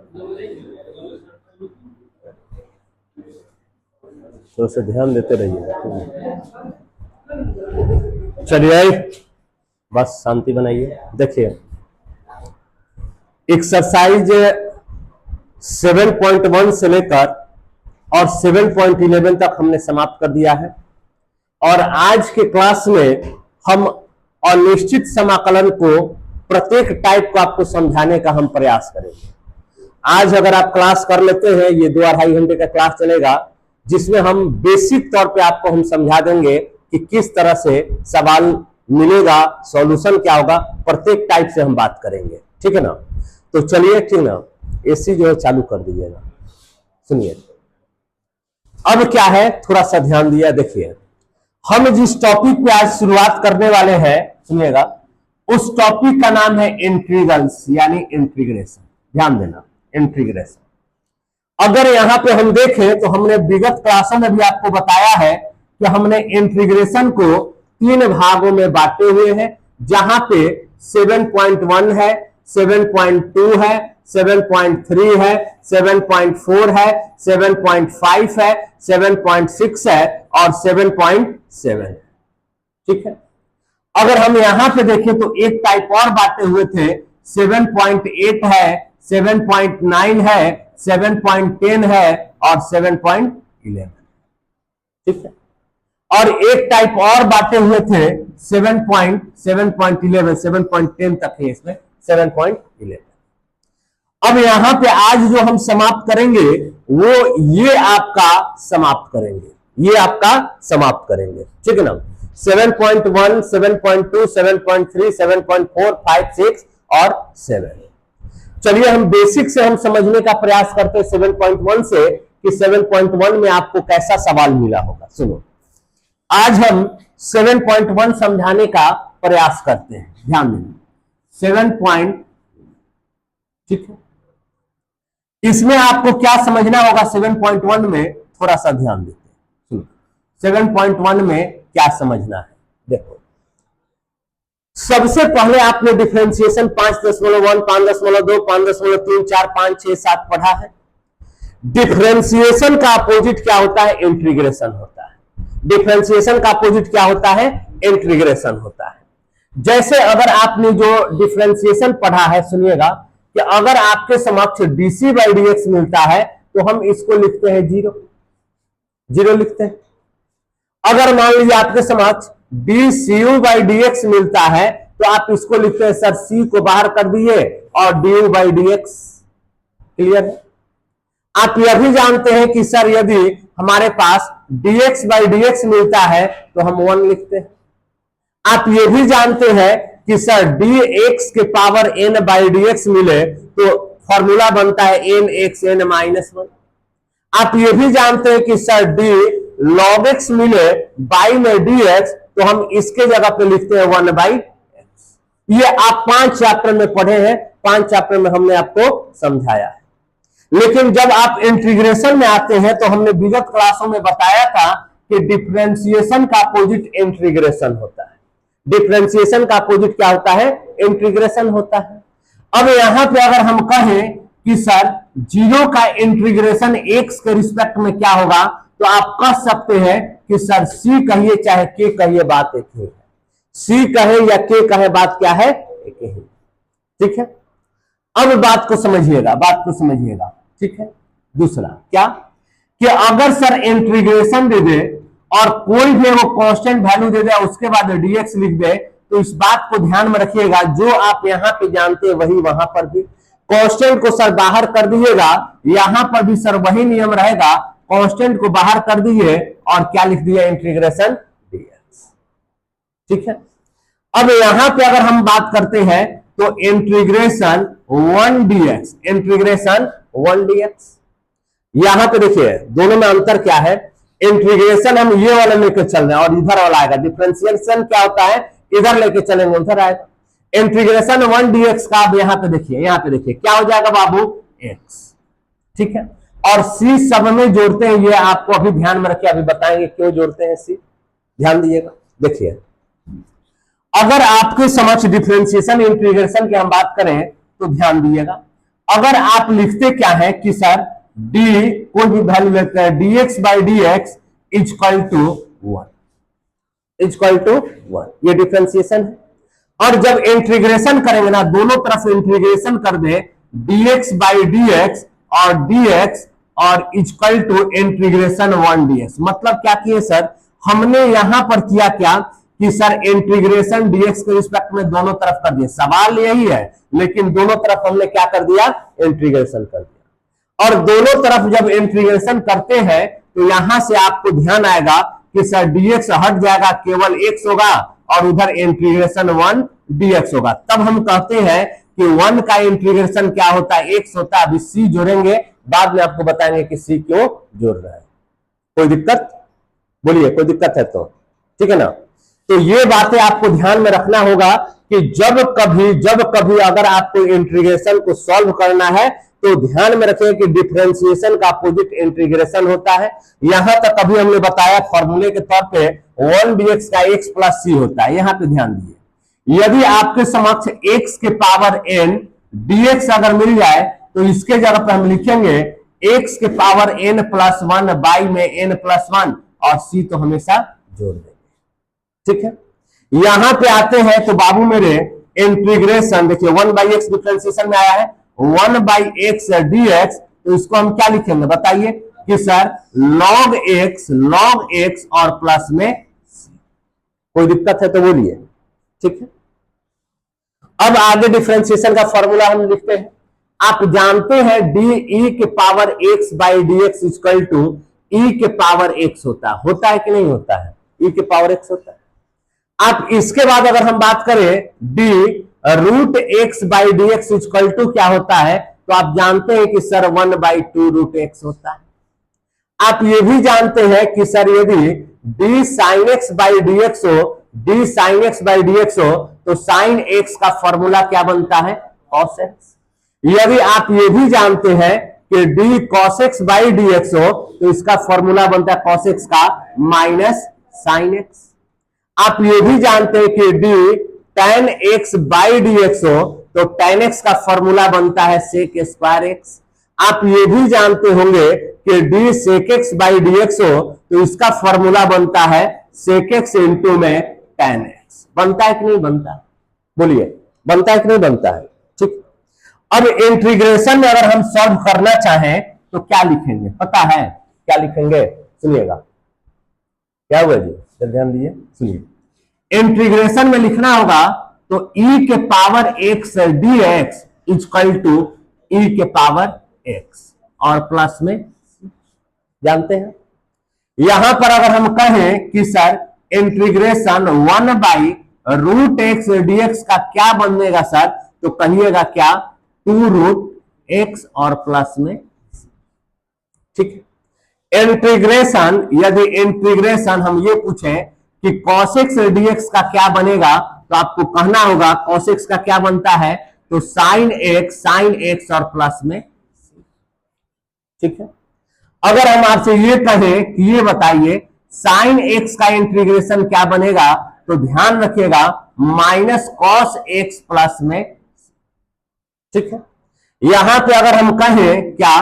थोड़ा सा ध्यान देते रहिए। चलिए बस शांति बनाइए। देखिए एक्सरसाइज 7.1 से लेकर और 7.11 तक हमने समाप्त कर दिया है और आज के क्लास में हम अनिश्चित समाकलन को प्रत्येक टाइप को आपको समझाने का हम प्रयास करेंगे। आज अगर आप क्लास कर लेते हैं, ये 2-2.5 घंटे का क्लास चलेगा जिसमें हम बेसिक तौर पे आपको हम समझा देंगे कि किस तरह से सवाल मिलेगा, सॉल्यूशन क्या होगा, प्रत्येक टाइप से हम बात करेंगे। ठीक है ना? तो चलिए ठीक ना, एसी जो है चालू कर दीजिएगा। सुनिए अब क्या है, थोड़ा सा ध्यान दिया। देखिए हम जिस टॉपिक पे आज शुरुआत करने वाले हैं, सुनिएगा, उस टॉपिक का नाम है इंटीग्रल्स यानी इंटीग्रेशन। ध्यान देना, इंटीग्रेशन। अगर यहां पे हम देखें तो हमने विगत क्लासों में भी आपको बताया है कि हमने इंटीग्रेशन को 3 भागों में बांटे हुए हैं, जहां पे 7.1 है, 7.2 है, 7.3 है, 7.4 है, 7.5 है, 7.6 है और 7.7। ठीक है? अगर हम यहां पे देखें तो एक टाइप और बांटे हुए थे, 7.8 है, 7.9 है, 7.10 है और 7.11। ठीक है? और एक टाइप और बांटे हुए थे 7.11, 7.10 तक है, इसमें 7.11। अब यहां पे आज जो हम समाप्त करेंगे वो ये आपका समाप्त करेंगे, ये आपका समाप्त करेंगे। ठीक है ना? 7.1, 7.2, 7.3, 7.4, 5, 6 और 7। चलिए हम बेसिक से हम समझने का प्रयास करते हैं 7.1 से कि 7.1 में आपको कैसा सवाल मिला होगा। सुनो, आज हम 7.1 समझाने का प्रयास करते हैं। ध्यान देना, 7. ठीक है, इसमें आपको क्या समझना होगा 7.1 में, थोड़ा सा ध्यान देते हैं। सुनो, 7.1 में क्या समझना है, देखो। सबसे पहले आपने डिफरेंशिएशन 5.1, 5.2, 5.3, 4, 5, 6, 7 पढ़ा है। डिफरेंशिएशन का अपोजिट क्या होता है? इंटीग्रेशन होता है। डिफरेंशिएशन का अपोजिट क्या होता है? इंटीग्रेशन होता है। जैसे अगर आपने जो डिफरेंशिएशन पढ़ा है, सुनिएगा, कि अगर आपके समक्ष dc by dx मिलता है तो हम इसको लिखते हैं 0, 0 लिखते हैं। अगर मान लीजिए आपके समक्ष dcu by dx मिलता है तो आप इसको लिखते हैं, सर c को बाहर कर दिए और du by dx। क्लियर है? आप यह भी जानते हैं कि सर यदि हमारे पास dx by dx मिलता है तो हम 1 लिखते हैं। आप ये भी जानते हैं कि सर dx के पावर n by dx मिले तो फॉर्मूला बनता है nx n -1। आप ये भी जानते हैं कि सर d log x मिले बाई में dx तो हम इसके जगह पे लिखते हैं 1/x। ये आप 5 चैप्टर में पढ़े हैं, 5 चैप्टर में हमने आपको समझाया है। लेकिन जब आप इंटीग्रेशन में आते हैं तो हमने विगत क्लासों में बताया था कि डिफरेंशिएशन का अपोजिट इंटीग्रेशन होता है। डिफरेंशिएशन का अपोजिट क्या होता है? इंटीग्रेशन होता है। अब यहां पे अगर हम कहें कि सर 0 का इंटीग्रेशन x के रिस्पेक्ट में क्या होगा, तो आप कह सकते हैं कि सर c कहिए चाहे k कहिए, बात एक ही है। c कहे या k कहे, बात क्या है? एक ही। ठीक है? अब बात को समझिएगा, बात को समझिएगा। ठीक है? दूसरा क्या, कि अगर सर इंटीग्रेशन दे दे और कोई भी वो कांस्टेंट वैल्यू दे दे, उसके बाद dx लिख दे, तो इस बात को ध्यान में रखिएगा, जो आप यहां पे जानते हैं वही वहां पर भी। कांस्टेंट को सर बाहर कर दीजिएगा, यहां पर भी सर वही नियम रहेगा, कांस्टेंट को बाहर कर दीजिए और क्या लिख दिया? Integration dx। ठीक है? अब यहां पे अगर हम बात करते हैं तो इंटीग्रेशन 1 dx, इंटीग्रेशन 1 dx। यहां पे देखिए दोनों में अंतर क्या है। इंटीग्रेशन हम ये वाला लेकर चल रहे हैं और इधर वाला आएगा। डिफरेंशिएशन क्या होता है? इधर लेके चलेंगे उधर आएगा। इंटीग्रेशन 1 dx का आप यहां पे देखिए, यहां पे देखिए क्या हो जाएगा बाबू? x। ठीक है? और c सब में जोड़ते हैं, ये आपको अभी ध्यान में रखिए, अभी बताएंगे क्यों जोड़ते हैं c। ध्यान दीजिएगा। देखिए अगर आपके समक्ष डिफरेंशिएशन इंटीग्रेशन की हम बात करें तो ध्यान दीजिएगा, अगर आप लिखते क्या है कि सर डी कोई भी वैल्यू लेते हैं dx by D X is equal to 1, is equal to 1, ये डिफरेंशिएशन है। और जब इंटीग्रेशन करेंगे ना, दोनों तरफ इंटीग्रेशन कर दे dx बाई डी एक्स और dx और इजक्वल टू इंटीग्रेशन 1 dx, मतलब क्या किए सर, हमने यहां पर किया क्या कि सर इंटीग्रेशन dx के रिस्पेक्ट में दोनों तरफ कर दिया, सवाल यही है, लेकिन दोनों तरफ हमने क्या कर दिया, इंटीग्रेशन कर दिया। और दोनों तरफ जब इंटीग्रेशन करते हैं तो यहां से आपको ध्यान आएगा कि सर dx हट जाएगा, केवल x होगा और उधर इंटीग्रेशन 1 dx होगा। तब हम कहते हैं कि 1 का इंटीग्रेशन क्या होता है, x होता है। अभी c जोड़ेंगे, बाद में आपको बताएंगे कि c क्यों जोड़ रहे हैं। कोई दिक्कत बोलिए, कोई दिक्कत है तो ठीक है ना। तो ये बातें आपको ध्यान में रखना होगा कि जब कभी अगर आपको इंटीग्रेशन को सॉल्व करना है तो ध्यान में रखें कि डिफरेंशिएशन का अपोजिट इंटीग्रेशन होता है। यहां तक अभी हमने बताया फॉर्मूले के तौर पे 1 dx का x प्लस c होता है। यहां पे ध्यान दीजिए, यदि आपके समक्ष x के पावर n dx अगर मिल जाए तो इसके जगह पे हम लिखेंगे x के पावर n प्लस 1 बाई में n प्लस 1 और c तो हमेशा जोड़ देंगे, ठीक है। यहां पे आते हैं तो बाबू मेरे इंटीग्रेशन देखिए 1 बाई एक्स डिफरेंशिएशन में आया है 1 बाई एक्स dx, तो इसको हम क्या लिखेंगे बताइए कि सर log x और प्लस में c। कोई दिक्कत है तो बोलिए, ठीक है। अब आगे डिफरेंशिएशन का फॉर्मूला हम लिखते हैं। आप जानते हैं डी ई के power x by D X equal to E के पावर x होता है कि नहीं होता है, ई के पावर x होता है। आप इसके बाद अगर हम बात करें D root X by D X equal to क्या होता है, तो आप जानते हैं कि सर 1 बाई 2 रूट एक्स होता है। आप ये भी जानते हैं कि सर यदि D sine X by D X हो, D sine X by D X हो तो साइन एक्स का फॉर्मूला क्या बनता है, कॉस एक्स। यदि आप ये भी जानते हैं कि D cos x by D X हो तो इसका फॉर्मूला बनता है कॉस एक्स का माइनस साइन एक्स। आप ये भी जानते हैं कि D tan x by D X हो तो tan x का फॉर्मूला बनता है सेक स्क्वायर एक्स। आप ये भी जानते होंगे कि D sec X by D X हो तो इसका फॉर्मूला बनता है सेक एक्स इंटू में tan x। बनता है कि नहीं बनता, बोलिए बनता है कि नहीं बनता है, ठीक। अब इंटीग्रेशन में अगर हम सॉल्व करना चाहें तो क्या लिखेंगे पता है, क्या लिखेंगे सुनिएगा, क्या हुआ जी ध्यान दीजिए सुनिए। इंटीग्रेशन में लिखना होगा तो e के power x dx equal to e के पावर x और प्लस में जानते हैं। यहां पर अगर हम कहें कि sir integration 1 by root X dx का क्या बनेगा सर, तो कहिएगा क्या 2 रूट एक्स और प्लस में, ठीक है। इंटीग्रेशन यदि इंटीग्रेशन हम ये पूछें कि cos x dx का क्या बनेगा तो आपको कहना होगा cos x का क्या बनता है, तो sin x और प्लस में, ठीक है। अगर हम आपसे ये कहें कि ये बताइए sin x का इंटीग्रेशन क्या बनेगा, तो ध्यान रखिएगा माइनस cos x प्लस में, ठीक है। यहां पे अगर हम कहें क्या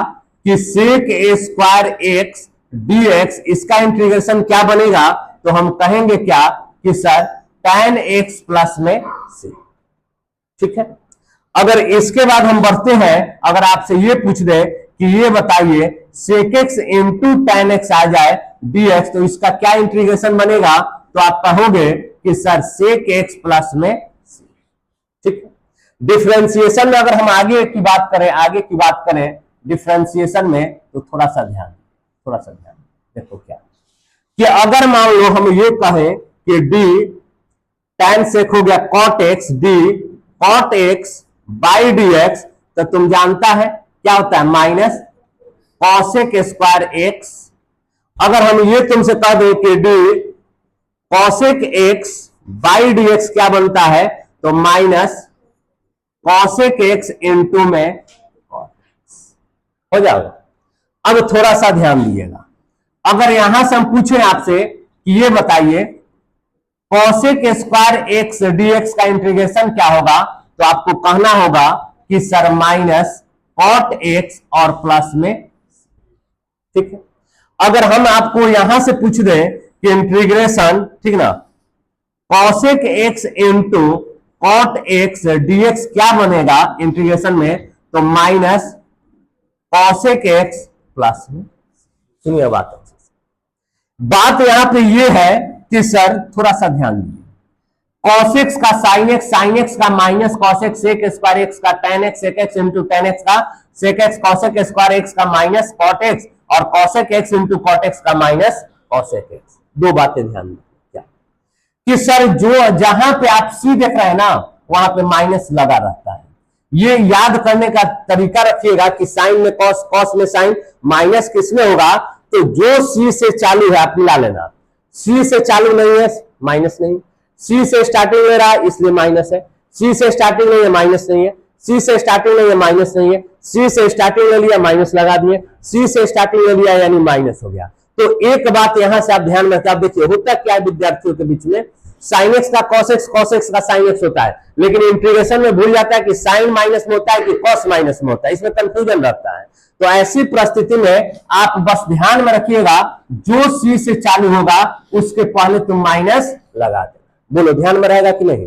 कि sec a square x dx इसका इंटीग्रेशन क्या बनेगा, तो हम कहेंगे क्या कि सर tan x प्लस में c, ठीक है। अगर इसके बाद हम बढ़ते हैं, अगर आपसे ये पूछ दे कि ये बताइए sec x into tan x आ जाए dx तो इसका क्या इंटीग्रेशन बनेगा, तो आप कहोगे कि सर sec x प्लस में c, ठीक है। डिफरेंशिएशन में अगर हम आगे की बात करें डिफरेंशिएशन में तो थोड़ा सा ध्यान देखो क्या कि अगर मान लो हम ये कहें कि d tan sec हो गया cot x, d cot x by dx, तो तुम जानता है क्या होता है माइनस cosec स्क्वायर x। अगर हम ये तुमसे कह दें कि d cosec x by dx क्या बनता है, तो माइनस cosec x इंटू में हो जाएगा। अब थोड़ा सा ध्यान दीजिएगा, अगर यहां से हम पूछें आपसे कि ये बताइए cosec स्क्वायर x dx का इंटीग्रेशन क्या होगा, तो आपको कहना होगा कि सर माइनस cot x और प्लस में, ठीक है। अगर हम आपको यहां से पूछ दें कि इंटीग्रेशन, ठीक ना, cosec x into cot x dx क्या बनेगा इंटीग्रेशन में, तो माइनस cosec x प्लस में। सुनिए बात यहां पे ये है कि सर थोड़ा सा ध्यान दीजिए, cos x का sin x का minus cos x sec square x का tan x sec x into tan x का sec x cosec square x का माइनस cot x और cosec x into cot x का माइनस cosec x। दो बातें ध्यान दें क्या कि सर जो जहां पे आप c देख रहे हैं ना वहां पे माइनस लगा रहता है। ये याद करने का तरीका रखिएगा कि साइन में कॉस, कॉस में साइन, माइनस किसमें होगा, तो जो c से चालू है आप मिला लेना, c से चालू नहीं है माइनस नहीं, c से स्टार्टिंग ले रहा है इसलिए माइनस है, c से स्टार्टिंग नहीं है माइनस नहीं है, c से स्टार्टिंग नहीं है माइनस नहीं है, c से स्टार्टिंग ले लिया माइनस लगा दिए, c से स्टार्टिंग ले लिया यानी माइनस हो गया। तो एक बात यहां से आप ध्यान में रखिए, आप देखिए होता क्या है विद्यार्थियों के बीच में, साइन एक्स का कॉस एक्स, कॉस एक्स का साइन एक्स होता है, लेकिन इंटीग्रेशन में भूल जाता है कि साइन माइनस में होता है कि कॉस माइनस में होता है, इसमें कंफ्यूजन रहता है। तो ऐसी परिस्थिति में आप बस ध्यान में रखिएगा जो सी से चालू होगा उसके पहले तुम माइनस लगा देना। बोलो ध्यान में रहेगा कि नहीं?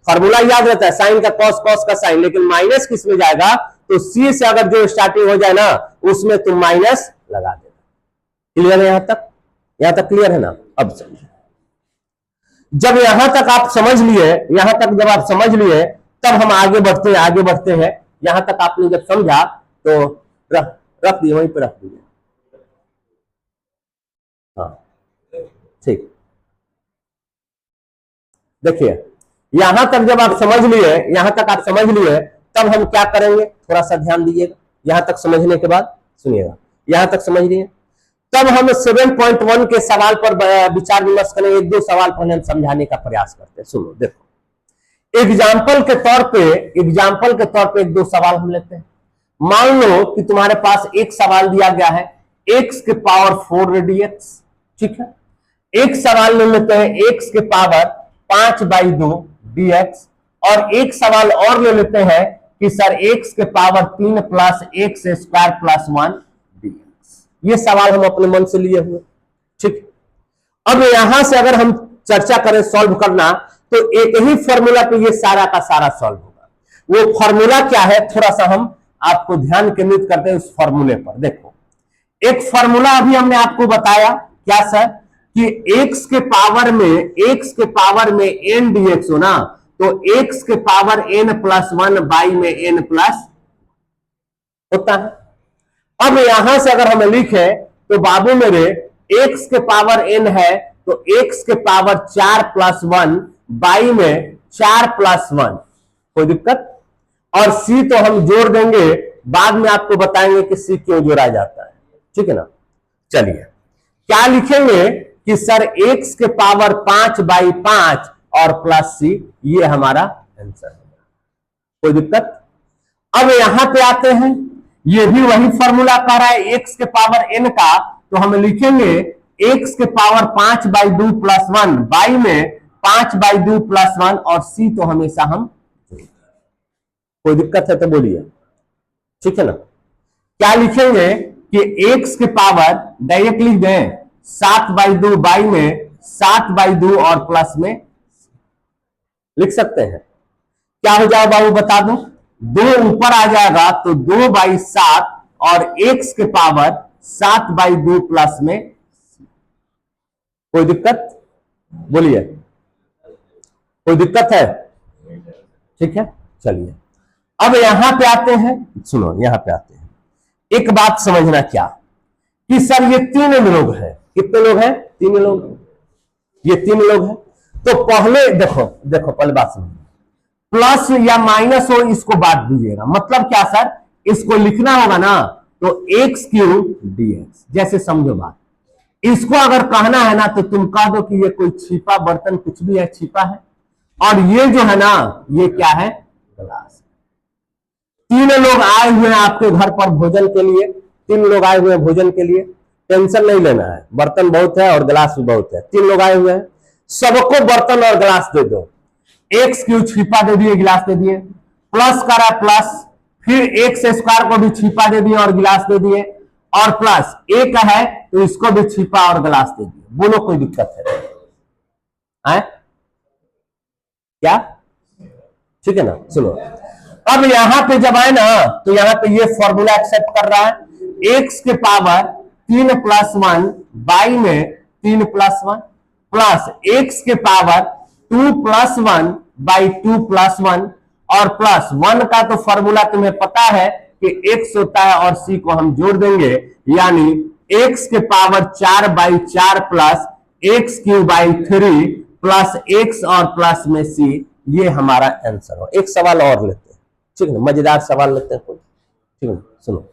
फॉर्मूला याद रहता है साइन का कॉस, कॉस का साइन, लेकिन माइनस किस में जाएगा, तो सी से अगर जो स्टार्टिंग हो जाए ना उसमें तुम माइनस लगा देना। क्लियर है? यहां तक क्लियर है ना? अब समझिए, जब यहां तक आप समझ लिए, यहां तक जब आप समझ लिए तब हम आगे बढ़ते हैं। यहां तक आपने जब समझा तो रख दिए, वहीं पे रख दीजिए। हाँ ठीक, देखिए यहां तक जब आप समझ लिए, तब हम क्या करेंगे, थोड़ा सा ध्यान दीजिएगा। यहां तक समझने के बाद सुनिएगा, यहां तक समझ लिए तब हम 7.1 के सवाल पर विचार विमर्श करेंगे। एक दो सवाल पहले हम समझाने का प्रयास करते हैं। सुनो, देखो एग्जाम्पल के तौर पे एक दो सवाल हम लेते हैं। मान लो कि तुम्हारे पास एक सवाल दिया गया है x के पावर 4 रेडियक्स, ठीक है। एक सवाल ले लेते हैं x के पावर 5/2 dx, और एक सवाल और ले लेते हैं कि सर x के power 3 plus x square plus 1 dx। ये सवाल हम अपने मन से लिए हुए, ठीक। अब यहां से अगर हम चर्चा करें सॉल्व करना, तो एक ही फॉर्मूला पे ये सारा का सारा सॉल्व होगा। वो फॉर्मूला क्या है, थोड़ा सा हम आपको ध्यान केंद्रित करते हैं उस फॉर्मूले पर। देखो एक फॉर्मूला अभी हमने आपको बताया, क्या सर, कि x के पावर में n dx हो ना, तो x के पावर n प्लस 1 बाई में n प्लस होता है। अब यहां से अगर हम लिखे तो बाबू मेरे x के पावर n है तो x के पावर 4 प्लस 1 बाई में 4 प्लस 1, कोई दिक्कत? और c तो हम जोड़ देंगे, बाद में आपको बताएंगे कि c क्यों जोड़ा जाता है, ठीक है ना। चलिए क्या लिखेंगे कि सर x के पावर 5/5 और प्लस c, ये हमारा आंसर है। कोई दिक्कत? अब यहां पे आते हैं, ये भी वही फॉर्मूला कह रहा है x के पावर n का, तो हम लिखेंगे x के पावर 5/2 प्लस 1 बाई में 5/2 प्लस 1, और c तो हमेशा हम, कोई दिक्कत है तो बोलिए, ठीक है ना। क्या लिखेंगे कि x के पावर डायरेक्ट लिख दें 7/2 बाई में 7/2 और प्लस में लिख सकते हैं। क्या हो जाएगा बाबू बता दो, 2 ऊपर आ जाएगा तो 2/7 और x के पावर 7/2 प्लस में, कोई दिक्कत? बोलिए, कोई दिक्कत है? ठीक है, चलिए अब यहां पे आते हैं। सुनो यहां पे आते हैं, एक बात समझना क्या कि सर ये 3 लोग हैं। कितने लोग हैं? 3 लोग, ये 3 लोग हैं। तो पहले देखो पहले बात समझो, प्लस या माइनस हो इसको बांट दीजिएगा। मतलब क्या सर, इसको लिखना होगा ना तो x³ dx, जैसे समझो बात। इसको अगर कहना है ना तो तुम कह दो कि ये कोई छिपा बर्तन कुछ भी है, छिपा है, और ये जो है ना ये क्या है, गिलास। 3 लोग आए हुए हैं आपके घर पर भोजन के लिए, 3 लोग आए हुए हैं भोजन के लिए, टेंशन नहीं लेना है, बर्तन बहुत है और गिलास भी बहुत है। 3 लोग आए हुए हैं, सबको बर्तन और गिलास दे दो, x³ छिपा दे दिए, गिलास दे दिए, प्लस करा प्लस, फिर एक्स स्क्वायर को भी छिपा दे दिए और गिलास दे दिए, और प्लस एक है तो इसको भी छिपा और गिलास दे दिए। बोलो कोई दिक्कत है? क्या? ठीक है ना? सुनो, अब यहां पे जब आए ना तो यहां पे ये फॉर्मूला एक्सेप्ट कर रहा है, एक्स के पावर 3+1 बाई में 3+1 प्लस एक्स के पावर 2+1 बाई 2+1 और प्लस 1 का तो फॉर्मूला तुम्हें पता है कि x होता है और c को हम जोड़ देंगे, यानी x के power 4/4 plus x cube by 3 plus x और प्लस में c, ये हमारा आंसर हो। एक सवाल और लेते हैं, ठीक है ना? मजेदार सवाल लेते हैं, ठीक है? सुनो,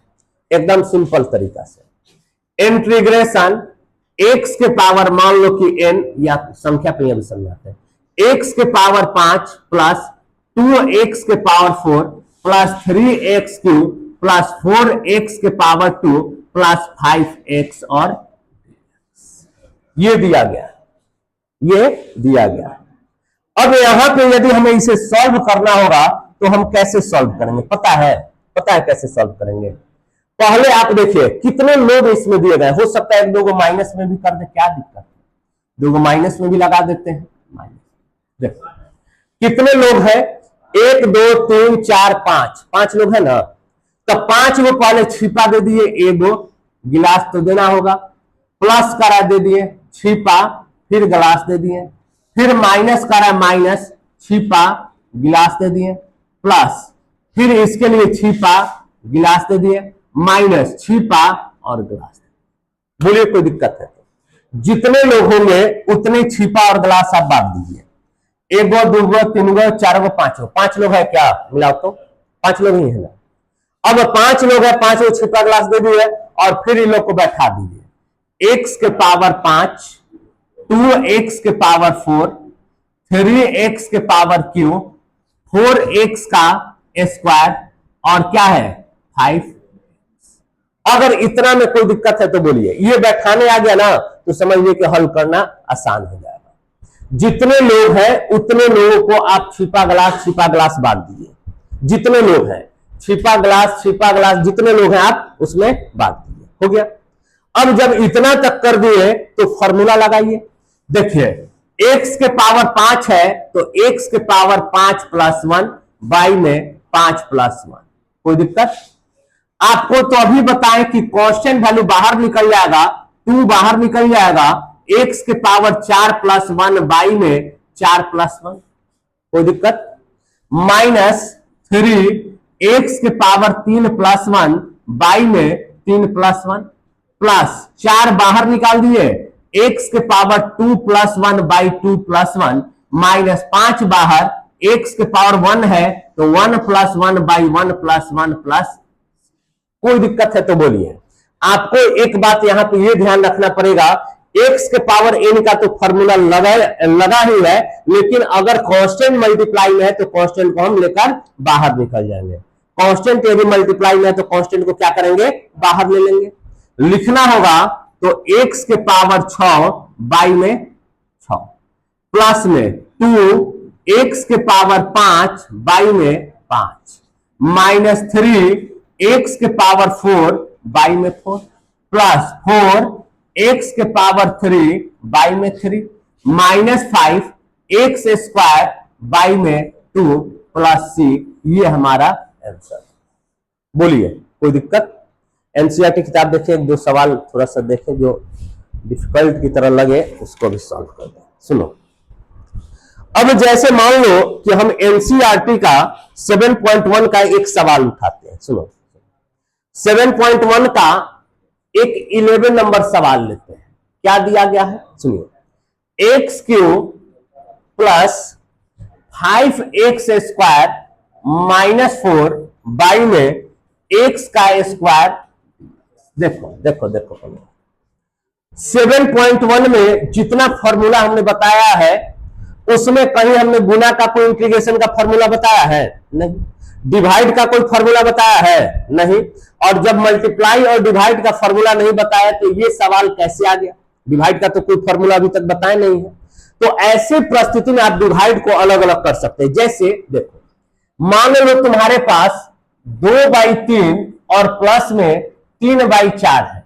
एकदम सिंपल तरीका से इंटीग्रेशन x के पावर, मान लो कि n या संख्या पे भी समझाते हैं, x के पावर 5 प्लस 2x के power 4 plus 3x cube plus 4x के पावर 2 प्लस 5x और ये दिया गया, ये दिया गया। अब यहां पे यदि हमें इसे सॉल्व करना होगा तो हम कैसे सॉल्व करेंगे? पता है कैसे सॉल्व करेंगे? पहले आप देखिए कितने लोग इसमें दिए गए, हो सकता है एक दो को माइनस में भी कर दे, क्या दिक्कत है? दो को माइनस में भी लगा देते हैं, माइनस। देखो कितने लोग हैं, 1 2 3 4 5 लोग हैं ना, तो 5 को पहले छिपा दे दिए, एगो गिलास तो देना होगा, प्लस करा दे दिए, छिपा, फिर गिलास दे दिए, फिर माइनस करा, माइनस, छिपा, गिलास दे दिए, प्लस फिर इसके लिए छिपा, गिलास दे दिए, माइनस, छिपा और गिलास दे। बोलिए कोई दिक्कत है? जितने लोग होंगे उतने छिपा और गिलास आप बांट दीजिए, 1 गो 2 गो 3 गो 4 गो 5 गो, 5 लोग है क्या? मिलाओ तो 5 लोग ही है ना। अब 5 लोग है, 5 को छिपा गिलास दे दिए और फिर इन लोग को बैठा दीजिए, x के पावर 5, 2x के पावर 4, 3x के पावर क्यूब, 4x का स्क्वायर और क्या है 5। अगर इतना में कोई दिक्कत है तो बोलिए। ये बैठाने आ गया ना तो समझिए कि हल करना आसान हो जाएगा। जितने लोग हैं उतने लोगों को आप छिपा गिलास बांट दीजिए। जितने लोग हैं छिपा गिलास जितने लोग हैं आप उसमें बांट दीजिए, हो गया। अब जब इतना तक कर दिए तो फॉर्मूला लगाइए। देखिए x के पावर 5 है तो x के पावर 5 प्लस 1 बाई में 5 प्लस 1। कोई दिक्कत? आपको तो अभी बताएं कि कांस्टेंट वैल्यू बाहर निकल जाएगा, 2 बाहर निकल जाएगा, x के पावर 4 प्लस 1 बाई में 4 प्लस 1। कोई दिक्कत? माइनस 3 x के पावर 3 प्लस 1 बाई में 3 प्लस 1 प्लस 4 बाहर निकाल दिए, x के power 2 plus 1 by 2 plus 1 minus 5 बाहर, x के पावर 1 है तो 1 प्लस 1 बाई 1 प्लस 1 प्लस। कोई दिक्कत है तो बोलिए। आपको एक बात यहां पे ये ध्यान रखना पड़ेगा, x के पावर n का तो फॉर्मूला लगा ही है, लेकिन अगर कांस्टेंट मल्टीप्लाई में है तो कांस्टेंट को हम लेकर बाहर निकल जाएंगे। कांस्टेंट यदि मल्टीप्लाई में है तो कांस्टेंट को क्या करेंगे? बाहर ले लेंगे। लिखना होगा तो x के पावर 6 बाई में 6 प्लस में 2 x के पावर 5 बाई में 5 माइनस 3 x के पावर 4 बाई में 4 प्लस 4 x के पावर 3 बाई में 3 माइनस 5 x स्क्वायर बाई में 2 प्लस c। ये हमारा आंसर। बोलिए कोई दिक्कत? एनसीईआरटी किताब देखें, एक दो सवाल थोड़ा सा देखें जो डिफिकल्ट की तरह लगे उसको भी सॉल्व कर दें। सुनो, अब जैसे मान लो कि हम एनसीईआरटी का 7.1 का एक सवाल उठाते हैं। सुनो, 7.1 का एक 11 नंबर सवाल लेते हैं। क्या दिया गया है सुनिए, x cube plus 5x square minus 4 by में x का स्क्वायर। देखो 7.1 में जितना फॉर्मूला हमने बताया है उसमें कहीं हमने गुना का कोई इंटीग्रेशन का फॉर्मूला बताया है? नहीं। डिवाइड का कोई फॉर्मूला बताया है? नहीं। और जब मल्टीप्लाई और डिवाइड का फॉर्मूला नहीं बताया तो ये सवाल कैसे आ गया? डिवाइड का तो कोई फॉर्मूला अभी तक बताया नहीं है। तो ऐसे परिस्थिति में आप डिवाइड को अलग अलग कर सकते हैं। जैसे देखो, मान लो तुम्हारे पास 2/3 और प्लस में 3/4 है।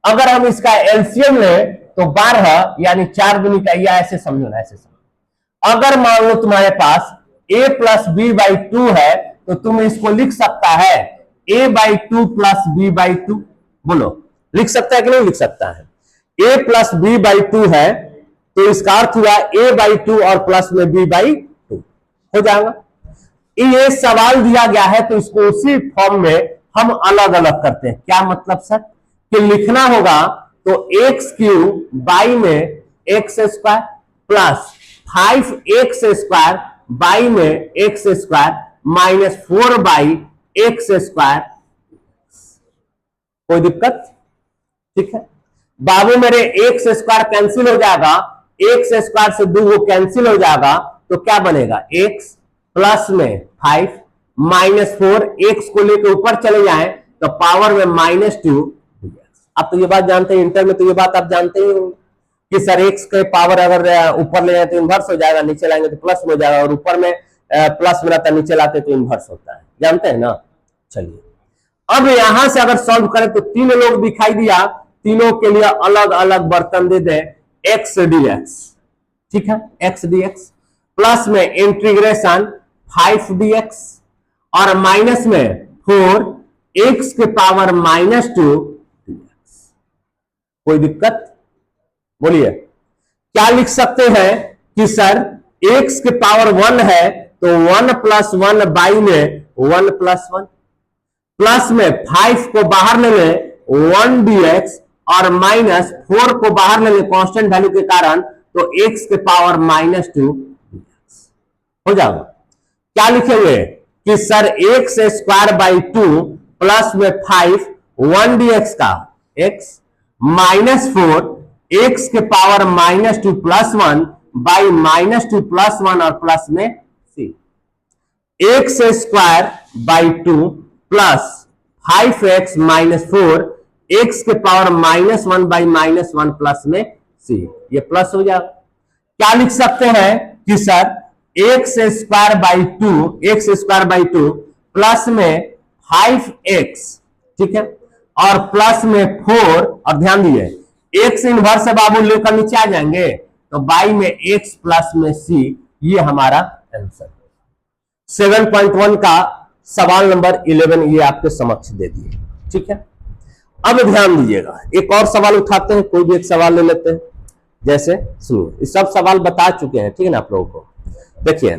अगर हम इसका एलसीएम लें तो 12 यानी 4 दूनी का, या ऐसे समझो ना, ऐसे समझो। अगर मान लो तुम्हारे पास a प्लस बी बाई 2 है तो तुम इसको लिख सकता है a/2 प्लस b/2। बोलो, लिख सकता है कि नहीं लिख सकता है? a प्लस b/2 है तो इसका अर्थ हुआ a/2 और प्लस में b/2 हो जाएगा। ये सवाल दिया गया है तो इसको उसी फॉर्म में हम अलग अलग करते हैं। क्या मतलब सर? कि लिखना होगा तो x³ बाई में x square plus 5x² by में x² माइनस 4/x²। कोई दिक्कत? ठीक है बाबू मेरे x² कैंसिल हो जाएगा, x² से 2 कैंसिल हो जाएगा तो क्या बनेगा? x प्लस में 5 माइनस 4, x को लेकर ऊपर चले जाएं तो पावर में -2। आप तो ये बात जानते हैं, इंटर में तो ये बात आप जानते ही होंगे कि सर x के पावर अगर ऊपर ले जाए तो इनवर्स हो जाएगा, नीचे लाएंगे तो प्लस में हो जाएगा, और ऊपर में प्लस में रहता है, नीचे लाते तो इनवर्स होता है। जानते हैं ना? चलिए अब यहां से अगर सॉल्व करें तो 3 लोग दिखाई दिया, तीनों के लिए अलग अलग बर्तन दे दे x dx। ठीक है, x dx प्लस में इंटीग्रेशन 5dx और माइनस में 4x के पावर -2 dx। कोई दिक्कत? बोलिए, क्या लिख सकते हैं कि सर x के पावर 1 है तो 1 + 1 बाई में 1 + 1 प्लस में 5 को बाहर ले लें 1 dx और माइनस 4 को बाहर ले लें कांस्टेंट वैल्यू के कारण तो x के पावर -2 dx हो जाएगा। क्या लिखेंगे कि सर x² 2 प्लस में 5 1 dx का x माइनस 4 x के पावर -2 + 1 बाई -2 + 1 और प्लस में c x² 2 plus 5x minus 4 x के पावर -1 बाई -1 प्लस में c। ये प्लस हो जाएगा। क्या लिख सकते हैं कि सर x² 2 प्लस में 5x, ठीक है, और प्लस में 4, और ध्यान दीजिए x इनवर्स है बाबू, लेकर नीचे आ जाएंगे तो बाई में x प्लस में c। ये हमारा आंसर 7.1 का सवाल नंबर 11 ये आपके समक्ष दे दिए। ठीक है, अब ध्यान दीजिएगा, एक और सवाल उठाते हैं, कोई भी एक सवाल ले लेते हैं। जैसे सुनिए, सब सवाल बता चुके हैं, ठीक है ना आप लोगों को। देखिए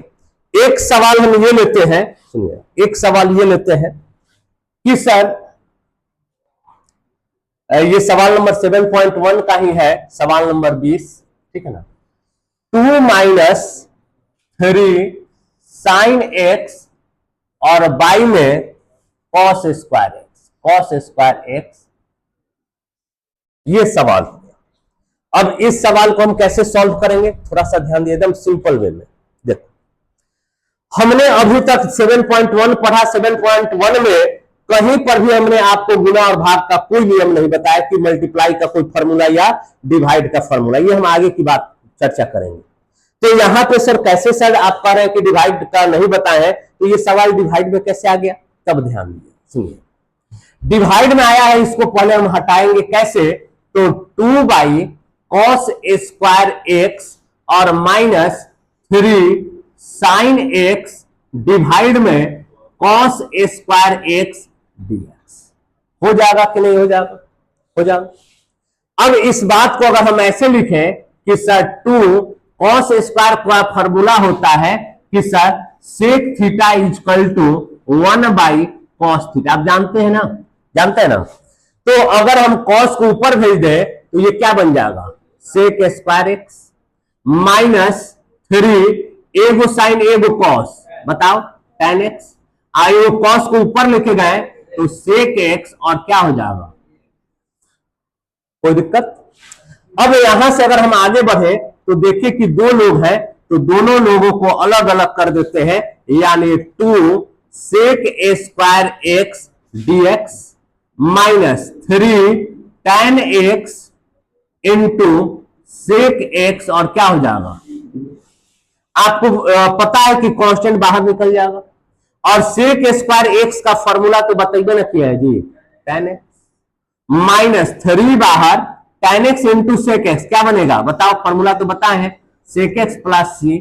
एक सवाल हम ये लेते हैं, सुनिए एक सवाल ये लेते हैं कि सर ये सवाल नंबर 7.1 का ही है, सवाल नंबर 20, ठीक है ना। 2 - 3 sin x और बाई में cos² x, ये सवाल हो गया। अब इस सवाल को हम कैसे सॉल्व करेंगे, थोड़ा सा ध्यान दिए, एकदम सिंपल वे में। देखो हमने अभी तक 7.1 पढ़ा, 7.1 में कहीं पर भी हमने आपको गुणा और भाग का कोई नियम नहीं बताया कि मल्टीप्लाई का कोई फॉर्मूला या डिवाइड का फॉर्मूला, ये हम आगे की बात चर्चा करेंगे। तो यहां पे सर कैसे सर आप कह रहे हैं कि डिवाइड का नहीं बताए, तो ये सवाल डिवाइड में कैसे आ गया, तब ध्यान दीजिए। सुनिए डिवाइड में आया है, इसको पहले हम हटाएंगे कैसे, तो 2/cos² x और -3 sin x डिवाइड में cos² x dx हो जाएगा कि नहीं हो जाएगा? हो जाएगा। अब इस बात को अगर हम ऐसे लिखें कि सर 2 cos² का फॉर्मूला होता है कि sir sec theta = 1/cos theta, आप जानते हैं ना, जानते हैं ना। तो अगर हम cos को ऊपर भेज दें तो ये क्या बन जाएगा, sec² x -3 एगो साइन एगो cos, बताओ tan x, आयो cos को ऊपर लेके गए तो sec x और क्या हो जाएगा, कोई दिक्कत? अब यहां से अगर हम आगे बढ़े तो देखिए कि 2 लोग हैं तो दोनों लोगों को अलग अलग कर देते हैं, यानी 2 sec² x dx -3 tan x into sec x और क्या हो जाएगा, आपको पता है कि कांस्टेंट बाहर निकल जाएगा। और सेक स्क्वायर एक्स का फॉर्मूला तो बताइए ना किया है जी, tan x माइनस 3 बाहर tan x into sec X क्या बनेगा बताओ, फॉर्मूला तो बताए हैं, सेक एक्स प्लस सी।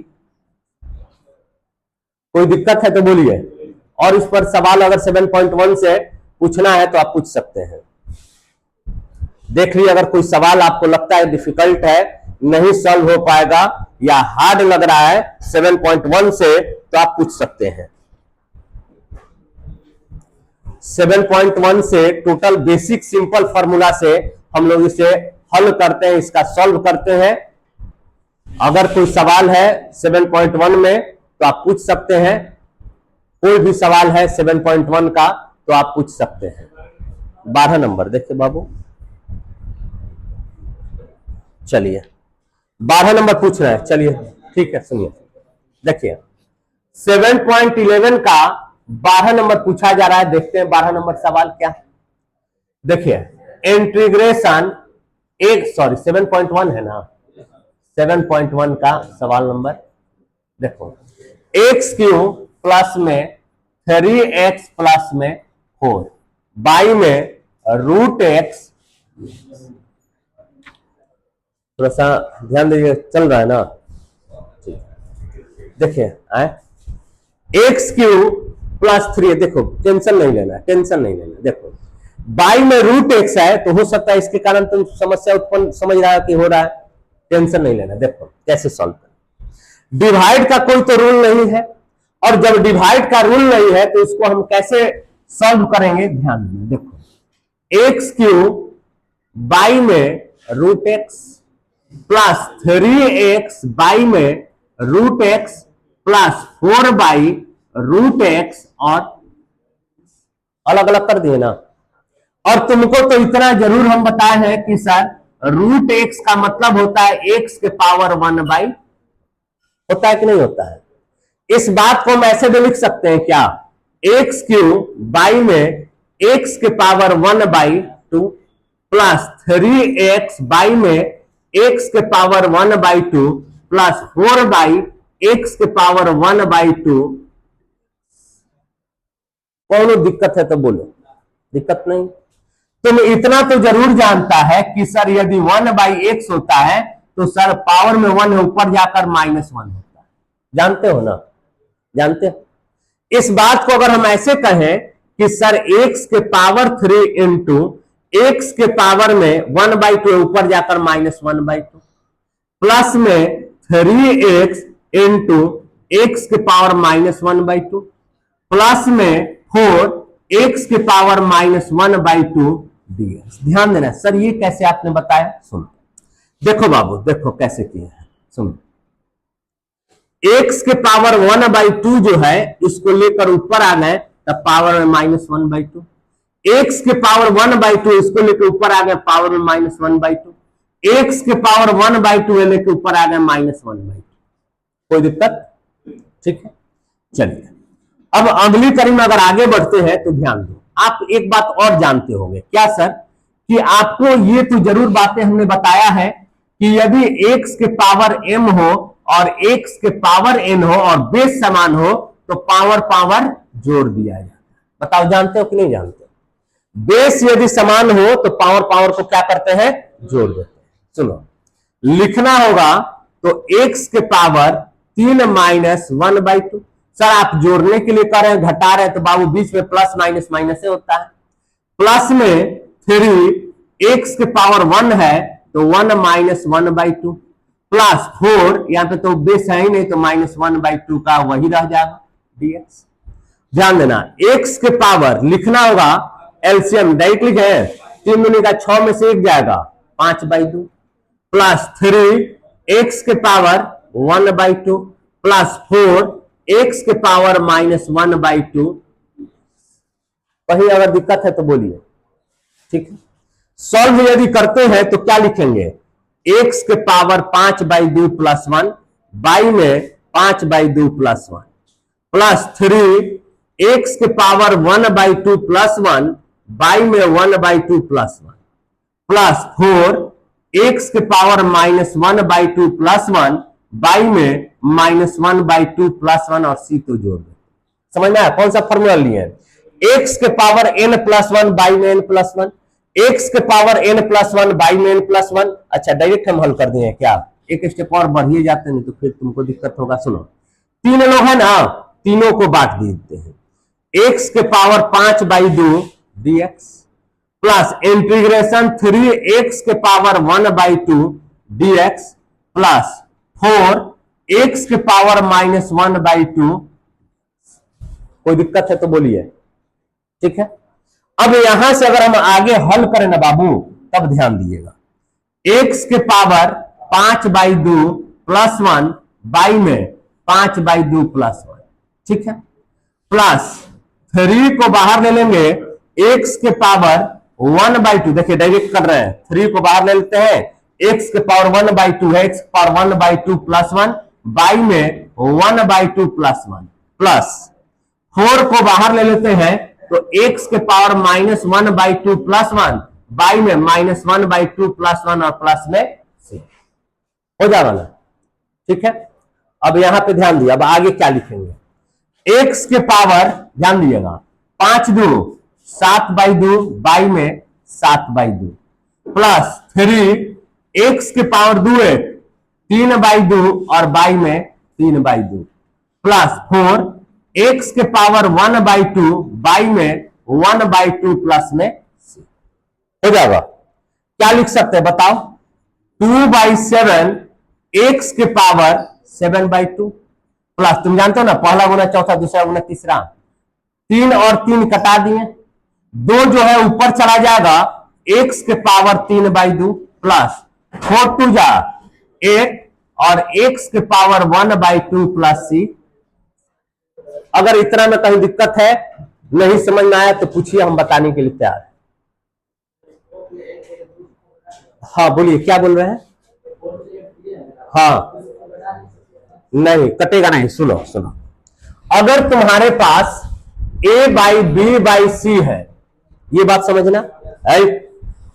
कोई दिक्कत है तो बोलिए। और इस पर सवाल अगर 7.1 से पूछना है तो आप पूछ सकते हैं। देख लीजिए, अगर कोई सवाल आपको लगता है डिफिकल्ट है, नहीं सॉल्व हो पाएगा या हार्ड लग रहा है 7.1 से, तो आप पूछ सकते हैं। 7.1 से टोटल बेसिक सिंपल फॉर्मूला से हम लोग इसे हल करते हैं, इसका सॉल्व करते हैं। अगर कोई सवाल है 7.1 में तो आप पूछ सकते हैं, कोई भी सवाल है 7.1 का तो आप पूछ सकते हैं। 12 नंबर देखिए बाबू, चलिए 12 नंबर पूछ रहे हैं, चलिए ठीक है सुनिए। देखिए 7.11 का 12 नंबर पूछा जा रहा है, देखते हैं 12 नंबर सवाल क्या है। देखिए इंटीग्रेशन 7.1 है ना, 7.1 का सवाल नंबर देखो, एक्स क्यूब प्लस में 3x प्लस में 4 बाई में रूट एक्स, थोड़ा सा ध्यान दीजिए चल रहा है ना, देखिए एक्स क्यूब प्लस 3, देखो टेंशन नहीं लेना, टेंशन नहीं लेना। देखो बाई में रूट एक्स है तो हो सकता है इसके कारण तुम समस्या उत्पन्न समझ रहा है कि हो रहा है, टेंशन नहीं लेना। देखो कैसे सॉल्व करें, डिवाइड का कोई तो रूल नहीं है, और जब डिवाइड का रूल नहीं है तो इसको हम कैसे सॉल्व करेंगे, ध्यान देना। देखो एक्स क्यूब बाई में root X plus 3x by में root X plus 4 by root X, और अलग अलग कर दिए ना। और तुमको तो इतना जरूर हम बताए हैं कि सर रूट एक्स का मतलब होता है एक्स के पावर 1 बाई, होता है कि नहीं होता है। इस बात को हम ऐसे भी लिख सकते हैं क्या, एक्स क्यूब बाई में एक्स के power 1 by 2 plus 3x by में एक्स के power 1 by 2 plus 4 by x के पावर 1 बाई 2। कौन दिक्कत है तो बोलो, दिक्कत नहीं। तुम इतना तो जरूर जानता है कि सर यदि 1 बाई एक्स होता है तो सर पावर में 1 ऊपर जाकर -1 होता है, जानते हो ना, जानते हो। इस बात को अगर हम ऐसे कहें कि सर एक्स के पावर 3 इंटू एक्स के पावर में 1 बाई 2 ऊपर जाकर -1 बाई 2 प्लस में 3x इंटू एक्स के पावर -1 बाई 2 प्लस में 4x के पावर -1 बाई 2 dx। ध्यान देना सर, ये कैसे आपने बताया, सुनो देखो बाबू, देखो कैसे किया है, सुनो। x के पावर 1 बाई 2 जो है इसको लेकर ऊपर आ गए तब पावर में -1 बाई 2, एक्स के पावर 1 बाई 2 इसको लेकर ऊपर आ गए पावर में -1 बाई 2, एक्स के पावर 1 बाई 2 लेकर ऊपर आ गए -1 बाई 2। कोई दिक्कत, ठीक है। चलिए अब अगली कड़ी में अगर आगे बढ़ते हैं तो ध्यान दो, आप एक बात और जानते होंगे क्या सर, कि आपको ये तो जरूर बातें हमने बताया है कि यदि x के पावर m हो और x के पावर n हो और बेस समान हो तो पावर पावर जोड़ दिया जाता है। बताओ जानते हो कि नहीं जानते, बेस यदि समान हो तो पावर पावर को क्या करते हैं, जोड़ देते हैं। सुनो लिखना होगा तो x के पावर 3 माइनस 1 बाई 2, सर आप जोड़ने के लिए कर रहे हैं, घटा रहे हैं तो बाबू बीच में प्लस माइनस माइनस से होता है, प्लस में 3 एक्स के पावर 1 है तो 1 माइनस 1 बाई 2 प्लस 4, यहां पे तो बेस है ही नहीं तो -1 बाई 2 का वही रह जाएगा dx। ध्यान देना x के पावर लिखना होगा एलसीएम डायरेक्ट लिखे, 3 दूनी का 6 में से 1 जाएगा 5 बाई 2 प्लस 3 एक्स के पावर 1 बाई 2 प्लस 4 एक्स के पावर -1 बाई 2। कहीं अगर दिक्कत है तो बोलिए, ठीक है। सॉल्व यदि करते हैं तो क्या लिखेंगे, एक्स के पावर 5 बाई 2 प्लस 1 बाई में 5 बाई 2 प्लस 1 प्लस 3 एक्स के पावर 1 बाई 2 प्लस 1 बाई में 1 बाई 2 प्लस 1 प्लस 4 एक्स के पावर -1 बाई 2 प्लस 1 बाई में -1 बाई 2 प्लस 1, और सी तो जोड़ दो, समझ में आया? कौन सा फॉर्मूला लिए हैं? एक्स के power n plus one by में n प्लस वन, एक्स के power n plus one by में n प्लस वन। अच्छा डायरेक्ट हम हल कर दिए हैं क्या? एक स्टेप और बढ़िए जाते हैं, तो फिर तुमको दिक्कत होगा। सुनो, तीन लोग है ना, तीनों को बांट देते हैं। एक्स के power 5 by 2 dx plus integration 3x के power 1 by 2 dx plus 4x के पावर माइनस 1 बाई 2। कोई दिक्कत है तो बोलिए, ठीक है। अब यहां से अगर हम आगे हल करें ना बाबू, तब ध्यान दीजिएगा। x के पावर 5 बाई 2 प्लस 1 बाई में 5 बाई 2 प्लस 1, ठीक है, प्लस 3 को बाहर ले लेंगे, x के पावर 1 बाई 2, देखिए डायरेक्ट कर रहे हैं, 3 को बाहर ले लेते हैं, x के पावर 1 बाई 2 है, x power 1 by 2 plus 1 by में 1 बाई 2 प्लस 1, प्लस 4 को बाहर ले लेते हैं, तो x के power minus 1 by 2 plus 1 by में माइनस 1 बाई 2 प्लस 1 और प्लस में c हो जाएगा ना, ठीक है। अब यहां पे ध्यान दिए, अब आगे क्या लिखेंगे? x के पावर ध्यान दीजिएगा 5 2 7 बाई 2 बाई में 7 बाई 2 प्लस 3 x के पावर 2 है 3 बाई 2 और बाई में 3 बाई 2 प्लस 4 x के पावर 1 बाई 2 बाई में 1 बाई 2 प्लस में c हो जाएगा। क्या लिख सकते हैं बताओ? 2 बाई 7 x के पावर 7 बाई 2 प्लस, तुम जानते हो ना पहला गुना चौथा, दूसरा गुना तीसरा, 3 और 3 कटा दिए, 2 जो है ऊपर चला जाएगा, x के पावर 3 बाई 2 प्लस 4 2 जा 8 और x के पावर 1 बाई 2 प्लस c। अगर इतना में कहीं दिक्कत है, नहीं समझ में आया तो पूछिए, हम बताने के लिए तैयार है। हाँ बोलिए, क्या बोल रहे हैं? हाँ नहीं कटेगा नहीं, सुनो सुनो, अगर तुम्हारे पास a by B by C है, ये बात समझना है,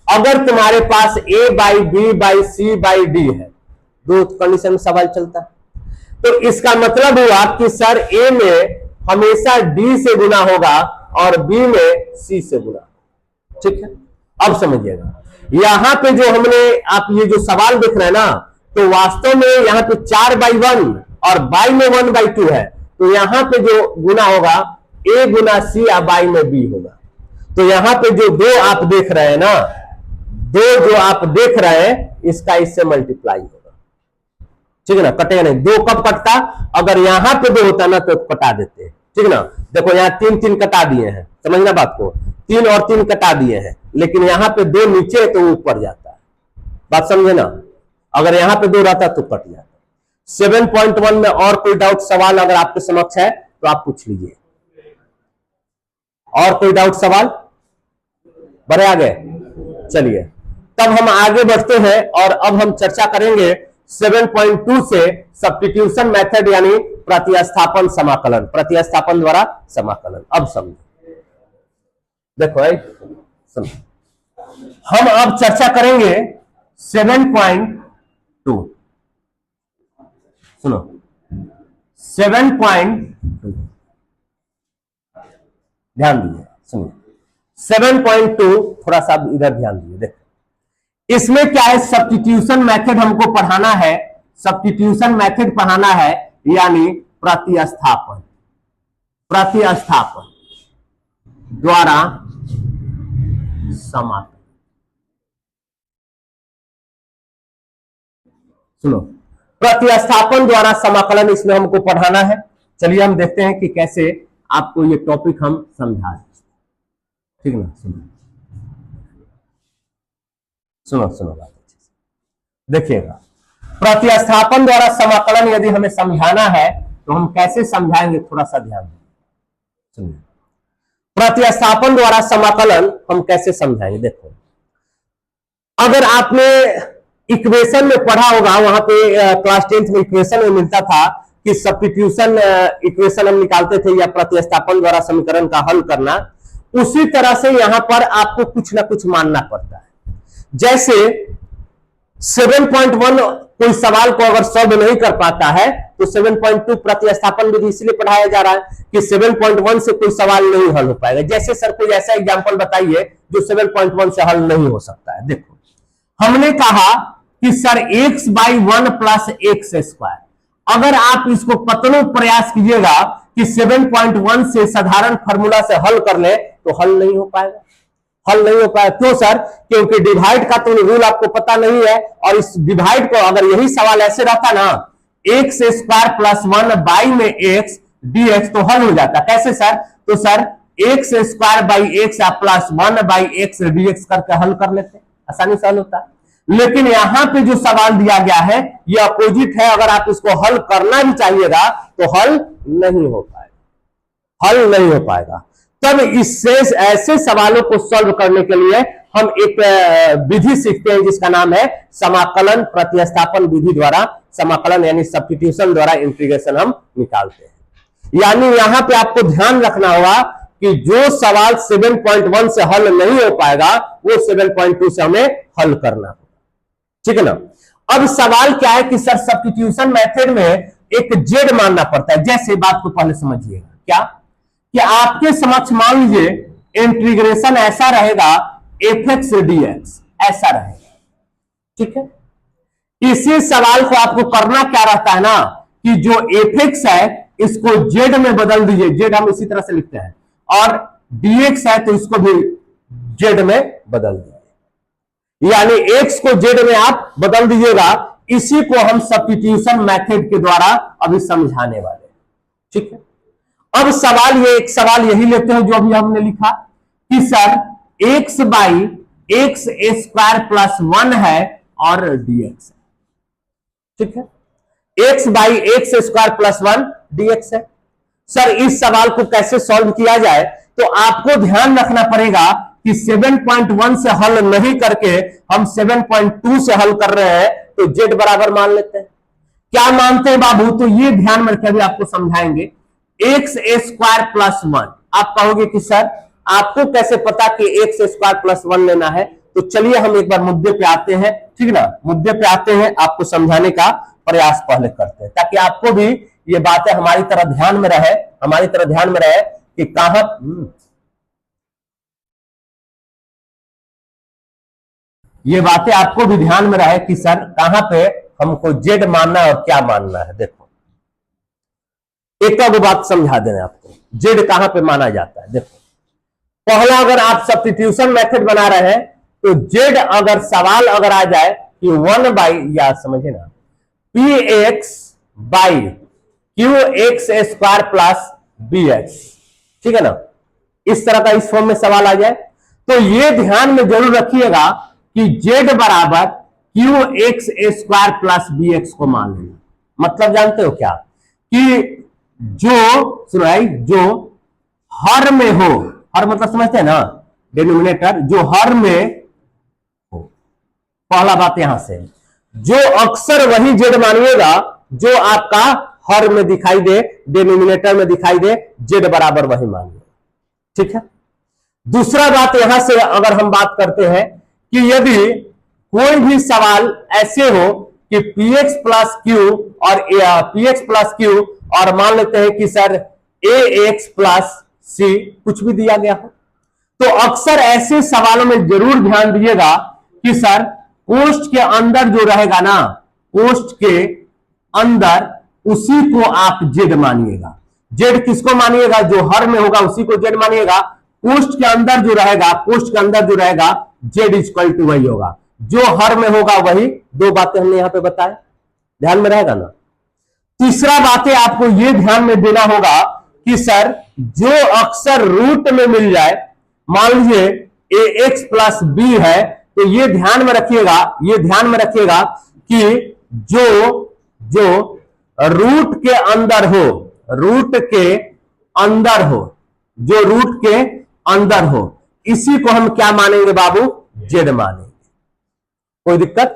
अगर तुम्हारे पास a by B by C by D है, दो कंडीशन में सवाल चलता है, तो इसका मतलब हुआ कि सर a में हमेशा d से गुना होगा और b में c से गुना, ठीक है। अब समझिएगा, यहां पे जो हमने आप ये जो सवाल देख रहे हैं ना, तो वास्तव में यहां पे 4 बाई 1 और बाई में 1 बाई 2 है, तो यहां पे जो गुना होगा a गुना c या बाई में b होगा। तो यहां पे जो दो आप देख रहे हैं ना, दो जो आप देख रहे हैं, इसका इससे मल्टीप्लाई होगा, ठीक है ना, कटेगा नहीं। दो कब कटता? अगर यहां पे दो होता ना तो कटा देते हैं, ठीक है ना। देखो यहाँ 3 3 कटा दिए हैं, समझना बात को, 3 और 3 कटा दिए हैं, लेकिन यहां पे 2 नीचे तो ऊपर जाता है, बात समझे ना। अगर यहां पे 2 रहता तो कट जाता। 7.1 में और कोई डाउट सवाल अगर आपके समक्ष है तो आप पूछ लीजिए। और कोई डाउट सवाल? बढ़े आगे चलिए, तब हम आगे बढ़ते हैं और अब हम चर्चा करेंगे 7.2 से सब्स्टिट्यूशन मेथड यानी प्रतिस्थापन समाकलन, प्रतिस्थापन द्वारा समाकलन। अब समझो, देखो सुनो, हम अब चर्चा करेंगे 7.2, सुनो 7.2, ध्यान दीजिए, सुनिए 7.2, थोड़ा सा इधर ध्यान दीजिए। देखो इसमें क्या है, सब्स्टिट्यूशन मेथड हमको पढ़ाना है, सब्स्टिट्यूशन मेथड पढ़ाना है यानी प्रतिस्थापन, प्रतिस्थापन द्वारा समाकलन। सुनो, प्रतिस्थापन द्वारा समाकलन इसमें हमको पढ़ाना है। चलिए हम देखते हैं कि कैसे आपको ये टॉपिक हम समझाएं, ठीक है ना। सुनो सुनो सुनो बात अच्छे से देखिएगा, प्रतिस्थापन द्वारा समाकलन यदि हमें समझाना है तो हम कैसे समझाएंगे, थोड़ा सा ध्यान दें। सुनिए, प्रतिस्थापन द्वारा समाकलन हम कैसे समझाएंगे। देखो, अगर आपने इक्वेशन में पढ़ा होगा, वहां पे क्लास 10th में इक्वेशन में मिलता था कि सब्स्टिट्यूशन इक्वेशन हम निकालते थे या प्रतिस्थापन द्वारा समीकरण का हल करना, उसी तरह से यहां पर आपको कुछ ना कुछ मानना पड़ता है। जैसे 7.1 कोई सवाल को अगर सॉल्व नहीं कर पाता है तो 7.2 प्रतिस्थापन विधि इसलिए पढ़ाया जा रहा है कि 7.1 से कोई सवाल नहीं हल हो पाएगा। जैसे सर कोई ऐसा एग्जांपल बताइए जो 7.1 से हल नहीं हो सकता है। देखो हमने कहा कि sir x/1 plus x square, अगर आप इसको कतनों प्रयास कीजिएगा कि 7.1 से साधारण फॉर्मूला से हल कर ले तो हल नहीं हो पाएगा, हल नहीं हो पाएगा। क्यों सर? क्योंकि डिवाइड का तो रूल आपको पता नहीं है, और इस डिवाइड को अगर यही सवाल ऐसे रहता ना एक्स स्क्वायर प्लस 1 बाई में एक्स dx तो हल हो जाता। कैसे सर? तो sir x square by x plus 1 by x dx करके हल कर लेते, आसानी से हल होता। लेकिन यहां पे जो सवाल दिया गया है ये अपोजिट है, अगर आप इसको हल करना भी चाहिएगा तो हल नहीं हो पाएगा, हल नहीं हो पाएगा। तब इससे ऐसे सवालों को सॉल्व करने के लिए हम एक विधि सीखते हैं जिसका नाम है समाकलन प्रतिस्थापन विधि द्वारा, समाकलन यानी सब्स्टिट्यूशन द्वारा इंटीग्रेशन हम निकालते हैं। यानी यहां पे आपको ध्यान रखना होगा कि जो सवाल 7.1 से हल नहीं हो पाएगा वो 7.2 से हमें हल करना होगा, ठीक है ना। अब सवाल क्या है कि सर सब्स्टिट्यूशन मेथड में एक जेड मानना पड़ता है। जैसे बात को पहले समझिएगा, क्या कि आपके समक्ष मान लीजिए इंटीग्रेशन ऐसा रहेगा fx dx, ऐसा रहेगा, ठीक है। इसी सवाल को आपको करना क्या रहता है ना कि जो fx है इसको z में बदल दीजिए, z हम इसी तरह से लिखते हैं, और dx है तो इसको भी z में बदल दीजिए, यानी x को z में आप बदल दीजिएगा। इसी को हम सब्स्टिट्यूशन मेथड के द्वारा अभी समझाने वाले हैं, ठीक है। अब सवाल ये एक सवाल यही लेते हैं जो अभी हमने लिखा कि sir x by x square plus 1 है और dx है, ठीक है। x by x square plus 1 dx है। सर इस सवाल को कैसे सॉल्व किया जाए? तो आपको ध्यान रखना पड़ेगा कि 7.1 से हल नहीं करके हम 7.2 से हल कर रहे हैं, तो z बराबर मान लेते हैं। क्या मानते हैं बाबू? तो ये ध्यान में रखकर अभी आपको समझाएंगे। एक्स स्क्वायर प्लस 1, आप कहोगे कि सर आपको कैसे पता कि एक्स स्क्वायर प्लस 1 लेना है? तो चलिए हम एक बार मुद्दे पे आते हैं, ठीक ना। मुद्दे पे आते हैं, आपको समझाने का प्रयास पहले करते हैं ताकि आपको भी ये बातें हमारी तरह ध्यान में रहे, हमारी तरह ध्यान में रहे कि कहां ये बातें आपको भी ध्यान में रहे कि सर कहां पे हमको जेड मानना है और क्या मानना है। देखो एक वो बात समझा देना आपको, जेड कहां पे माना जाता है। देखो पहला अगर आप सब्स्टिट्यूशन मेथड बना रहे हैं तो जेड अगर सवाल अगर आ जाए कि 1 बाई, या समझे ना, P X by Q X square plus B X, ठीक है ना, इस तरह का इस फॉर्म में सवाल आ जाए तो ये ध्यान में जरूर रखिएगा कि जेड बराबर Q X square plus B X को मान लेना। मतलब जानते हो क्या कि जो सुनाई जो हर में हो, हर मतलब समझते हैं ना, डिनोमिनेटर जो हर में हो, पहला बात यहां से जो अक्सर वही जेड मानिएगा जो आपका हर में दिखाई दे, डिनोमिनेटर में दिखाई दे, जेड बराबर वही मानिएगा, ठीक है। दूसरा बात यहां से अगर हम बात करते हैं कि यदि कोई भी सवाल ऐसे हो कि px प्लस क्यू और px प्लस क्यू और मान लेते हैं कि सर ax प्लस सी कुछ भी दिया गया हो, तो अक्सर ऐसे सवालों में जरूर ध्यान दीजिएगा कि सर कोष्ठ के अंदर जो रहेगा ना, कोष्ठ के अंदर उसी को आप जेड मानिएगा। जेड किसको मानिएगा? जो हर में होगा उसी को जेड मानिएगा। कोष्ठ के अंदर जो रहेगा, कोष्ठ के अंदर जो रहेगा जेड इक्वल टू वही होगा, जो हर में होगा वही। दो बातें हमने यहां पे बताया, ध्यान में रहेगा ना। तीसरा बातें आपको ये ध्यान में देना होगा कि सर जो अक्सर रूट में मिल जाए, मान लीजिए ए एक्स प्लस बी है, तो ये ध्यान में रखिएगा, ये ध्यान में रखिएगा कि जो रूट के अंदर हो, रूट के अंदर हो, जो रूट के अंदर हो, इसी को हम क्या मानेंगे बाबू? जेड मानेंगे। कोई दिक्कत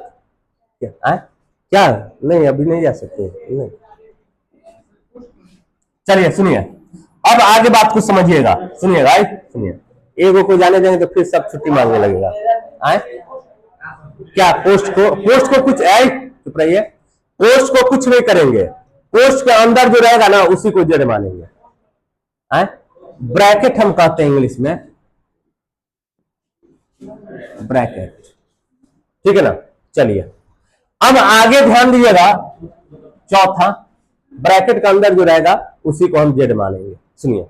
क्या? क्या नहीं, अभी नहीं जा सकते, नहीं। चलिए सुनिए, अब आगे बात को समझिएगा, सुनिएगा, सुनिए। एगो को जाने देंगे तो फिर सब छुट्टी मांगने लगेगा। आए क्या पोस्ट को कुछ चुप रहिए, पोस्ट को कुछ नहीं करेंगे, पोस्ट के अंदर जो रहेगा ना उसी को जेड मानेंगे। ब्रैकेट हम कहते हैं इंग्लिश में, ब्रैकेट, ठीक है ना। चलिए अब आगे ध्यान दीजिएगा, चौथा ब्रैकेट के अंदर जो रहेगा उसी को हम जेड मानेंगे। सुनिए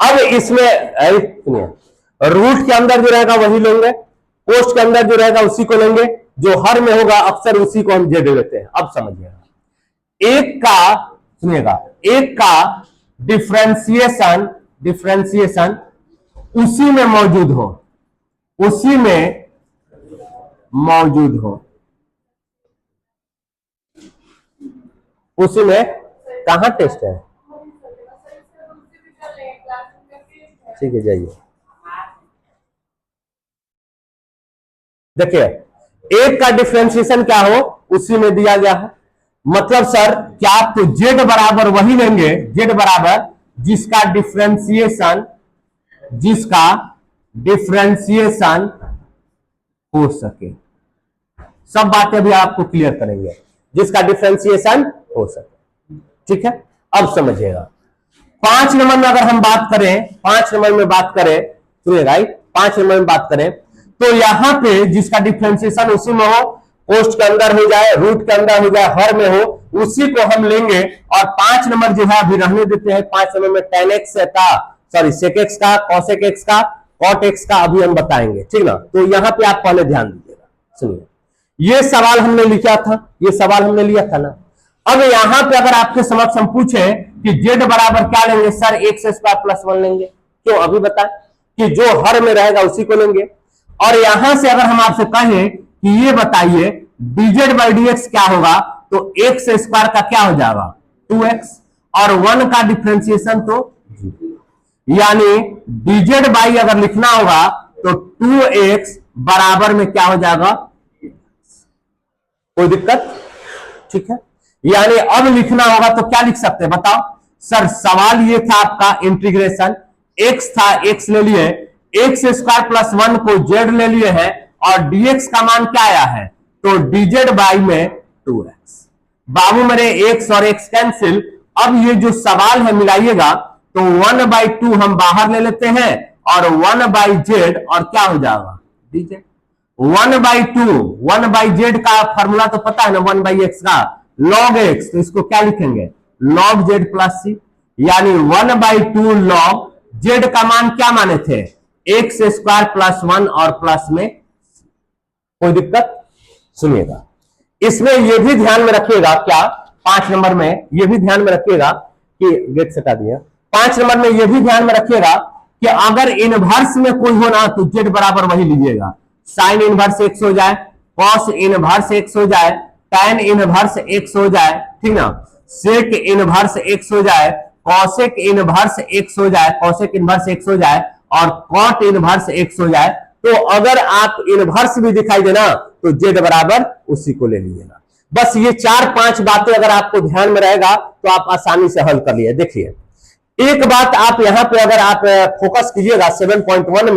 अब इसमें सुनिए, रूट के अंदर जो रहेगा वही लेंगे, पोस्ट के अंदर जो रहेगा उसी को लेंगे, जो हर में होगा अक्सर उसी को हम जेड लेते हैं। अब समझिएगा, एक का सुनिएगा, एक का डिफरेंशिएशन उसी में मौजूद हो, उसी में मौजूद हो, उसी में कहां टेस्ट है, ठीक है जाइए। देखिए एक का डिफरेंशिएशन क्या हो उसी में दिया गया है, मतलब सर क्या आप तो जेड बराबर वही लेंगे, जेड बराबर जिसका डिफरेंशिएशन हो सके। सब बातें भी आपको क्लियर करेंगे, जिसका डिफरेंशिएशन हो सके, ठीक है। अब समझिएगा 5 नंबर में अगर हम बात करें, 5 नंबर में बात करें, सुनिएगा 5 नंबर में बात करें तो यहां पे जिसका डिफरेंशिएशन उसी में हो, पोस्ट के अंदर हो जाए, रूट के अंदर हो जाए, हर में हो, उसी को हम लेंगे। और 5 नंबर जो है अभी रहने देते हैं। 5 नंबर में tan x का, सॉरी sec x का, cosec x का, cot x का अभी हम बताएंगे, ठीक ना। तो यहां पे आप पहले ध्यान दीजिएगा। सुनिए ये सवाल हमने लिखा था, ये सवाल हमने लिया था ना। अब यहां पे अगर आपके समक्ष हम पूछे कि जेड बराबर क्या लेंगे, सर x² + 1 लेंगे, क्यों अभी बताएं कि जो हर में रहेगा उसी को लेंगे। और यहां से अगर हम आपसे कहें कि ये बताइए dz/dx क्या होगा, तो x² का क्या हो जाएगा 2x, और 1 का डिफरेंशिएशन तो 0, यानी dz/ अगर लिखना होगा तो 2x बराबर में क्या हो जाएगा, कोई दिक्कत, ठीक है। यानी अब लिखना होगा तो क्या लिख सकते हैं बताओ सर। सवाल ये था आपका इंटीग्रेशन, x था, x ले लिए, x² + 1 को z ले लिए हैं, और dx का मान क्या आया है, तो dz/ में 2x। बाबू मेरे x और x कैंसिल। अब ये जो सवाल है मिलाइएगा तो 1/2 हम बाहर ले लेते हैं, और 1/z, और क्या हो जाएगा dz। 1/z का फॉर्मूला तो पता है ना, 1/x का log x, तो इसको क्या लिखेंगे log z + c, यानी 1/2 log z का मान क्या माने थे, x² + 1 और प्लस में, कोई दिक्कत। सुनिएगा इसमें यह भी ध्यान में रखिएगा, क्या 5 नंबर में यह भी ध्यान में रखिएगा कि गेट सटा दिया, 5 नंबर में यह भी ध्यान में रखिएगा कि अगर इनवर्स में कोई होना तो जेड बराबर वही लीजिएगा। साइन इनवर्स x हो जाए, कॉस इनवर्स x हो जाए, tan इनवर्स x हो जाए, ठीक ना, सेक इनवर्स x हो जाए, कॉसेक इनवर्स x हो जाए, कॉसेक इनवर्स x हो जाए, और कॉट इनवर्स x हो जाए। तो अगर आप इनवर्स भी दिखाई देना तो जेड बराबर उसी को ले लीजिएगा। बस ये 4-5 बातें अगर आपको ध्यान में रहेगा तो आप आसानी से हल कर लिए। देखिए एक बात आप यहां पे अगर आप फोकस कीजिएगा 7.1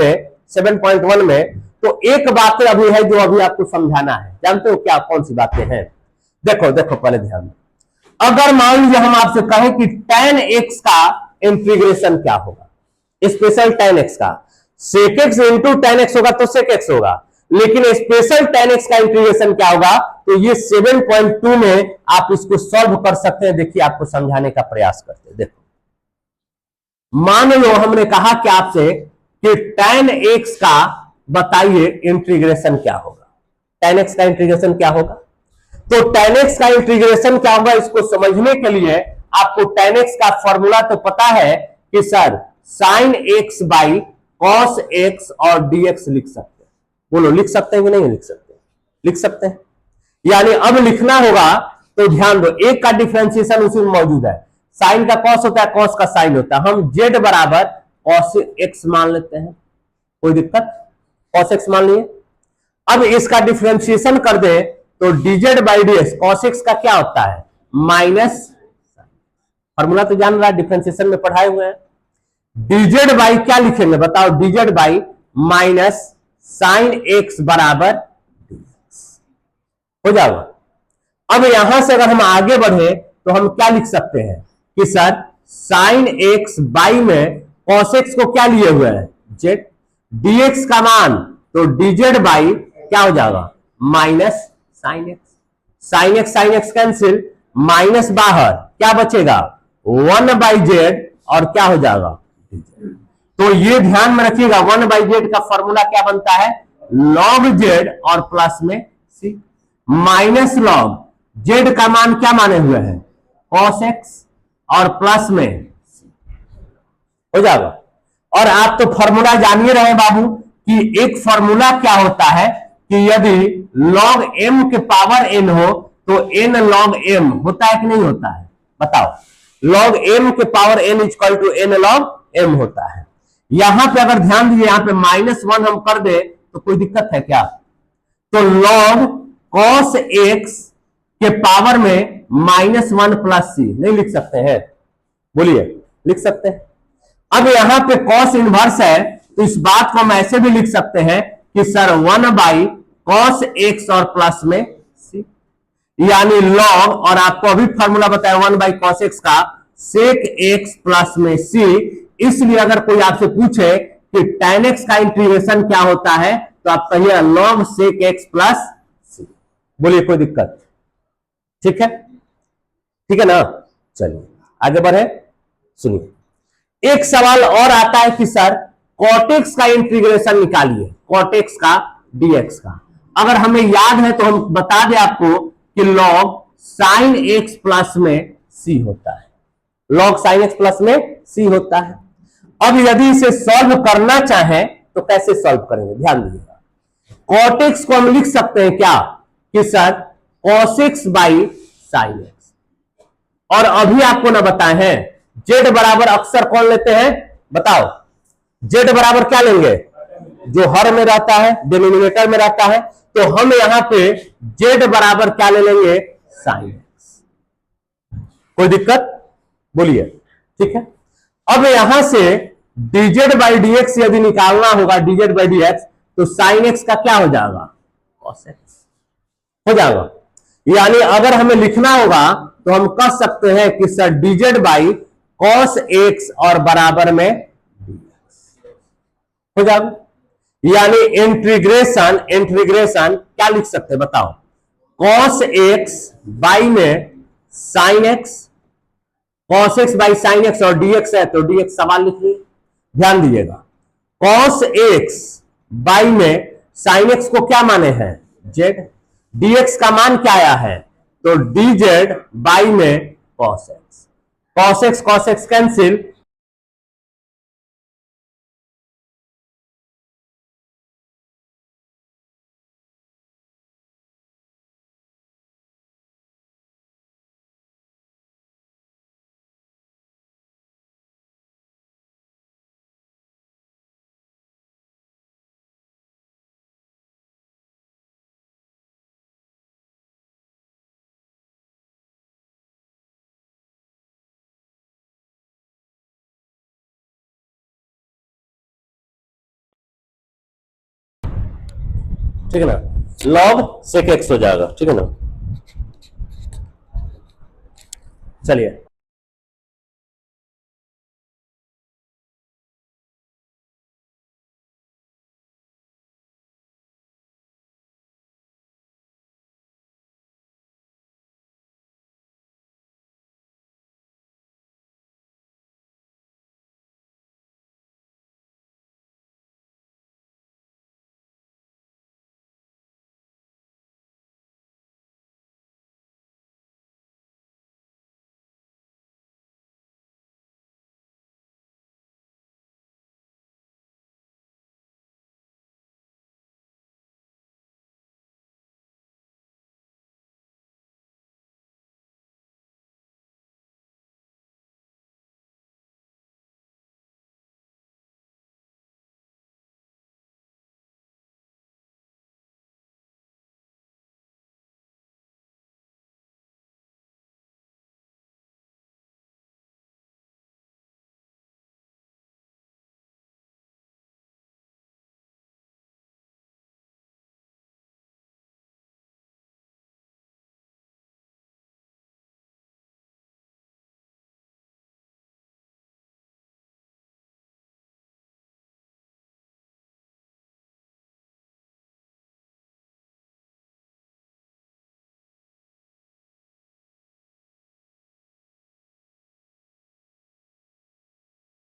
में, तो एक बात अभी है जो अभी आपको समझाना है। जानते हो क्या, कौन सी बातें हैं? देखो पहले ध्यान में, अगर मान लीजिए हम आपसे कहें कि tan x का इंटीग्रेशन क्या होगा, स्पेशल tan x का, sec x into tan x होगा तो sec x होगा, लेकिन स्पेशल tan x का इंटीग्रेशन क्या होगा, तो ये 7.2 में आप इसको सॉल्व कर सकते हैं। देखिए आपको समझाने का प्रयास करते हैं। देखो मान लो हमने कहा कि आपसे कि tan x का बताइए इंटीग्रेशन क्या होगा, tan x का इंटीग्रेशन क्या होगा। तो tan x का इंटीग्रेशन क्या होगा, इसको समझने के लिए आपको tan x का फॉर्मूला तो पता है कि sir sin x by cos x और dx लिख सकते हैं। बोलो लिख सकते हैं कि नहीं लिख सकते? लिख सकते हैं। यानी अब लिखना होगा तो ध्यान दो, एक का डिफरेंशिएशन उसी में मौजूद है, साइन का कॉस होता है, कॉस का साइन होता है। हम z बराबर cos x मान लेते हैं, कोई दिक्कत, cos x मान लिए। अब इसका डिफरेंशिएशन कर दे तो dz/dx cos x का क्या होता है माइनस, फॉर्मूला तो जान रहा है, डिफरेंशिएशन में पढ़ाए हुए हैं। dz बाई क्या लिखेंगे बताओ, dz by minus sine x बराबर dx हो जाएगा। अब यहां से अगर हम आगे बढ़े तो हम क्या लिख सकते हैं कि सर साइन एक्स बाई में कॉस एक्स को क्या लिए हुए हैं, जेड, dx का मान तो dz बाई क्या हो जाएगा, minus sine x, sine x cancel, minus बाहर क्या बचेगा, 1/z और क्या हो जाएगा, तो ये ध्यान में रखिएगा 1/z का फॉर्मूला क्या बनता है, log z और प्लस में c, माइनस log z का मान क्या माने हुए हैं, cos x और प्लस में c हो जाएगा। और आप तो फॉर्मूला जान ही रहे बाबू कि एक फॉर्मूला क्या होता है कि यदि log m के पावर n हो तो n log m होता है कि नहीं होता है, बताओ, log m के power n equal to n log m होता है। यहां पे अगर ध्यान दीजिए यहां पे -1 हम कर दे तो कोई दिक्कत है क्या, तो log cos x के पावर में -1 प्लस c नहीं लिख सकते हैं, बोलिए लिख सकते हैं। अब यहां पे cos इनवर्स है तो इस बात को हम ऐसे भी लिख सकते हैं कि सर 1/cos x और प्लस में c, यानी log, और आपको अभी फॉर्मूला बताया 1/cos x का sec x प्लस में c, इसलिए अगर कोई आपसे पूछे कि tan x का इंटीग्रेशन क्या होता है तो आप कहिए log sec x plus c, बोलिए कोई दिक्कत, ठीक है, ठीक है ना। चलिए आगे बढ़े, सुनिए एक सवाल और आता है कि सर cot x का इंटीग्रेशन निकालिए, cot x का dx का, अगर हमें याद है तो हम बता दें आपको कि log sin x प्लस में c होता है, log sin x प्लस में c होता है। अब यदि इसे सॉल्व करना चाहें तो कैसे सॉल्व करेंगे, ध्यान दीजिएगा, cot x को हम लिख सकते हैं क्या कि sir cos x by sin x, और अभी आपको ना बताए हैं z बराबर अक्सर कौन लेते हैं, बताओ, z बराबर क्या लेंगे, जो हर में रहता है, डिनोमिनेटर में रहता है, तो हम यहां पे z बराबर क्या ले लेंगे, sin x, कोई दिक्कत, बोलिए, ठीक है। अब यहां से dz बाई dx यदि निकालना होगा, dz बाई dx, तो sin x का क्या हो जाएगा, cos x हो जाएगा। यानी अगर हमें लिखना होगा तो हम कह सकते हैं कि sir dz by cos x और बराबर में dx हो जाएगा, यानी इंटीग्रेशन क्या लिख सकते हैं बताओ, cos x बाई में sin x, cos x by sin x और dx है तो dx सवाल लिख लीजिए, ध्यान दीजिएगा, cos x बाई में sin x को क्या माने हैं, z, dx का मान क्या आया है, तो dz बाई में cos x कैंसिल, ठीक है ना, log sec x हो जाएगा, ठीक है ना। चलिए